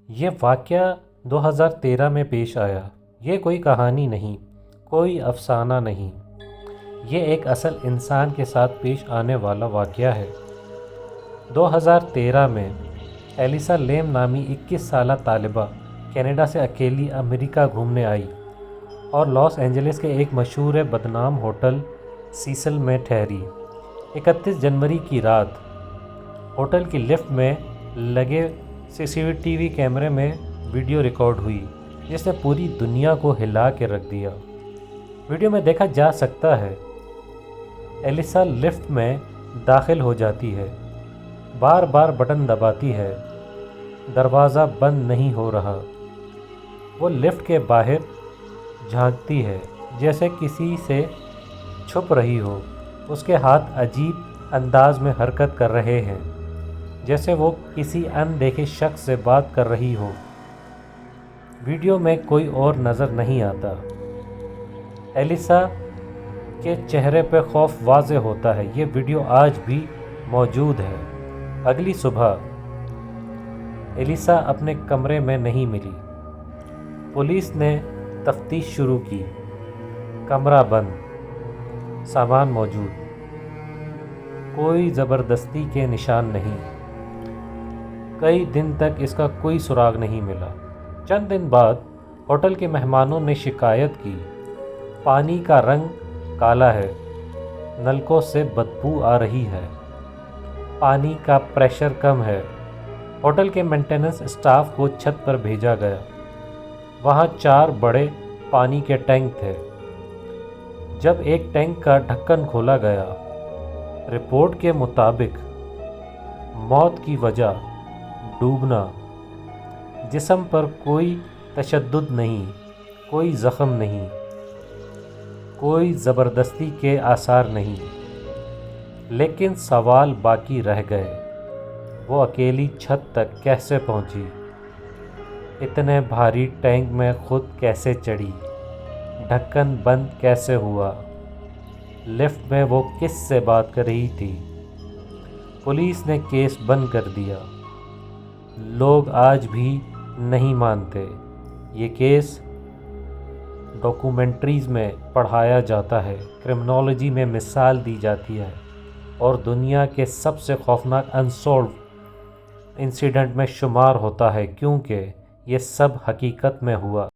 یہ واقعہ 2013 میں پیش آیا۔ یہ کوئی کہانی نہیں، کوئی افسانہ نہیں، یہ ایک اصل انسان کے ساتھ پیش آنے والا واقعہ ہے۔ 2013 میں ایلیسا لیم نامی 21 سالہ طالبہ کینیڈا سے اکیلی امریکہ گھومنے آئی اور لاس اینجلس کے ایک مشہور بدنام ہوٹل سیسل میں ٹھہری۔ 31 جنوری کی رات ہوٹل کی لفٹ میں لگے CCTV کیمرے میں ویڈیو ریکارڈ ہوئی جس نے پوری دنیا کو ہلا کے رکھ دیا۔ ویڈیو میں دیکھا جا سکتا ہے ایلیسا لفٹ میں داخل ہو جاتی ہے، بار بار بٹن دباتی ہے، دروازہ بند نہیں ہو رہا۔ وہ لفٹ کے باہر جھانکتی ہے جیسے کسی سے چھپ رہی ہو۔ اس کے ہاتھ عجیب انداز میں حرکت کر رہے ہیں جیسے وہ کسی اندیکھے شخص سے بات کر رہی ہو۔ ویڈیو میں کوئی اور نظر نہیں آتا۔ ایلیسا کے چہرے پہ خوف واضح ہوتا ہے۔ یہ ویڈیو آج بھی موجود ہے۔ اگلی صبح ایلیسا اپنے کمرے میں نہیں ملی۔ پولیس نے تفتیش شروع کی۔ کمرہ بند، سامان موجود، کوئی زبردستی کے نشان نہیں۔ کئی دن تک اس کا کوئی سراغ نہیں ملا۔ چند دن بعد ہوٹل کے مہمانوں نے شکایت کی، پانی کا رنگ کالا ہے، نلکوں سے بدبو آ رہی ہے، پانی کا پریشر کم ہے۔ ہوٹل کے مینٹیننس اسٹاف کو چھت پر بھیجا گیا۔ وہاں 4 بڑے پانی کے ٹینک تھے۔ جب ایک ٹینک کا ڈھکن کھولا گیا، رپورٹ کے مطابق موت کی وجہ ڈوبنا۔ جسم پر کوئی تشدد نہیں، کوئی زخم نہیں، کوئی زبردستی کے آثار نہیں۔ لیکن سوال باقی رہ گئے، وہ اکیلی چھت تک کیسے پہنچی؟ اتنے بھاری ٹینک میں خود کیسے چڑھی؟ ڈھکن بند کیسے ہوا؟ لفٹ میں وہ کس سے بات کر رہی تھی؟ پولیس نے کیس بند کر دیا۔ لوگ آج بھی نہیں مانتے۔ یہ کیس ڈاکومنٹریز میں پڑھایا جاتا ہے، کرمنالوجی میں مثال دی جاتی ہے اور دنیا کے سب سے خوفناک انسولوڈ انسیڈنٹ میں شمار ہوتا ہے کیونکہ یہ سب حقیقت میں ہوا۔